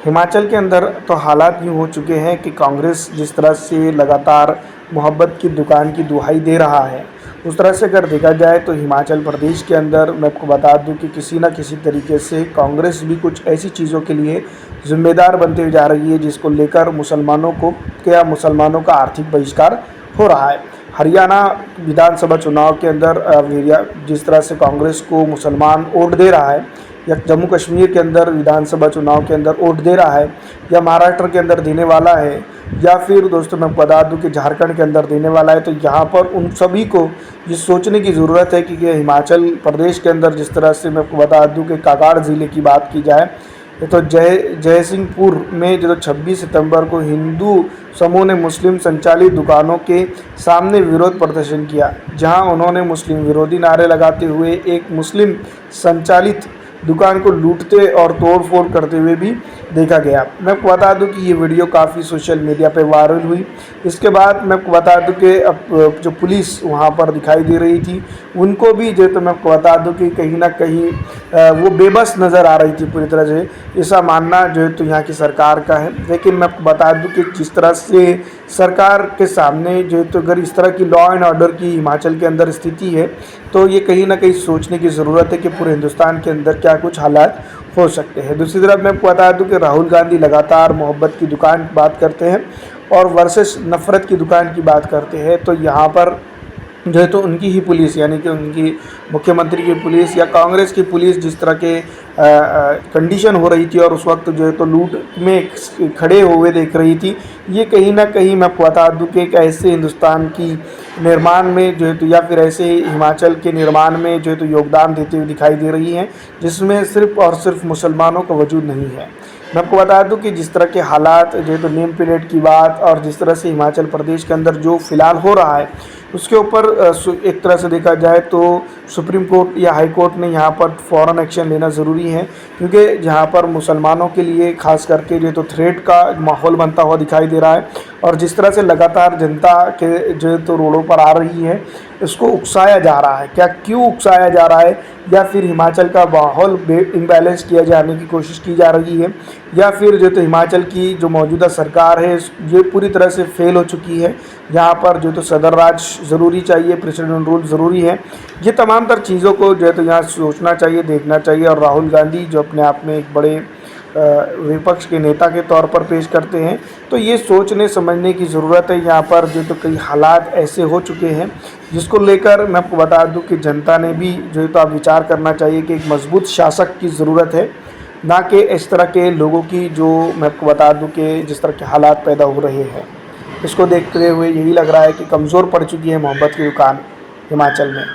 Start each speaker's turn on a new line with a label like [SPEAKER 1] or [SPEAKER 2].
[SPEAKER 1] हिमाचल के अंदर तो हालात यूँ हो चुके हैं कि कांग्रेस जिस तरह से लगातार मोहब्बत की दुकान की दुहाई दे रहा है, उस तरह से अगर देखा जाए तो हिमाचल प्रदेश के अंदर मैं आपको बता दूं कि किसी न किसी तरीके से कांग्रेस भी कुछ ऐसी चीज़ों के लिए ज़िम्मेदार बनते हुए जा रही है जिसको लेकर मुसलमानों का आर्थिक बहिष्कार हो रहा है। हरियाणा विधानसभा चुनाव के अंदर जिस तरह से कांग्रेस को मुसलमान वोट दे रहा है, या जम्मू कश्मीर के अंदर विधानसभा चुनाव के अंदर वोट दे रहा है, या महाराष्ट्र के अंदर देने वाला है, या फिर दोस्तों मैं बता दूं कि झारखंड के अंदर देने वाला है, तो यहाँ पर उन सभी को ये सोचने की ज़रूरत है कि हिमाचल प्रदेश के अंदर जिस तरह से मैं आपको बता दूं कि कांगड़ा ज़िले की बात की जाए तो जयसिंहपुर में जो 26 सितंबर को हिंदू समूह ने मुस्लिम संचालित दुकानों के सामने विरोध प्रदर्शन किया, जहां उन्होंने मुस्लिम विरोधी नारे लगाते हुए एक मुस्लिम संचालित दुकान को लूटते और तोड़फोड़ करते हुए भी देखा गया। मैं आपको बता दूं कि ये वीडियो काफ़ी सोशल मीडिया पे वायरल हुई। इसके बाद मैं आपको बता दूं कि अब जो पुलिस वहाँ पर दिखाई दे रही थी, उनको भी जो तो मैं आपको बता दूं कि कहीं ना कहीं वो बेबस नज़र आ रही थी पूरी तरह से। ऐसा मानना जो है तो यहाँ की सरकार का है, लेकिन मैं आपको बता दूं कि जिस तरह से सरकार के सामने जो है तो अगर इस तरह की लॉ एंड ऑर्डर की हिमाचल के अंदर स्थिति है, तो ये कहीं ना कहीं सोचने की ज़रूरत है कि पूरे हिंदुस्तान के अंदर क्या कुछ हालात हो सकते हैं। दूसरी तरफ मैं आपको बता दूं कि राहुल गांधी लगातार मोहब्बत की दुकान की बात करते हैं और वर्सेस नफ़रत की दुकान की बात करते हैं, तो यहाँ पर जो है तो उनकी ही पुलिस यानी कि उनकी मुख्यमंत्री की पुलिस या कांग्रेस की पुलिस जिस तरह के कंडीशन हो रही थी और उस वक्त जो है तो लूट में खड़े हुए देख रही थी, ये कहीं ना कहीं मैं आपको बता दूं कि एक ऐसे हिंदुस्तान की निर्माण में जो है तो या फिर ऐसे हिमाचल के निर्माण में जो है तो योगदान देते हुए दिखाई दे रही हैं, जिसमें सिर्फ और सिर्फ मुसलमानों का वजूद नहीं है। मैं आपको बता दूं कि जिस तरह के हालात जो है तो नेम प्लेट की बात और जिस तरह से हिमाचल प्रदेश के अंदर जो फ़िलहाल हो रहा है, उसके ऊपर एक तरह से देखा जाए तो सुप्रीम कोर्ट या हाई कोर्ट ने यहाँ पर फ़ौरन एक्शन लेना ज़रूरी है, क्योंकि जहाँ पर मुसलमानों के लिए खास करके जो तो थ्रेट का माहौल बनता हुआ दिखाई दे रहा है और जिस तरह से लगातार जनता के जो तो रोडों पर आ रही है, इसको उकसाया जा रहा है। क्या क्यों उकसाया जा रहा है, या फिर हिमाचल का माहौल इम्बैलेंस किया जाने की कोशिश की जा रही है, या फिर जो तो हिमाचल की जो मौजूदा सरकार है ये पूरी तरह से फेल हो चुकी है, जहाँ पर जो तो सदर राज ज़रूरी चाहिए, प्रेसिडेंट रूल ज़रूरी है। ये तमाम तर चीज़ों को जो है तो यहाँ सोचना चाहिए, देखना चाहिए। और राहुल गांधी जो अपने आप में एक बड़े विपक्ष के नेता के तौर पर पेश करते हैं, तो ये सोचने समझने की ज़रूरत है। यहाँ पर जो तो कई हालात ऐसे हो चुके हैं जिसको लेकर मैं आपको बता दूं कि जनता ने भी जो है तो आप विचार करना चाहिए कि एक मजबूत शासक की ज़रूरत है, ना कि इस तरह के लोगों की जो मैं आपको बता दूं कि जिस तरह के हालात पैदा हो रहे हैं। इसको देखते हुए यही लग रहा है कि कमज़ोर पड़ चुकी है मोहब्बत की दुकान हिमाचल में।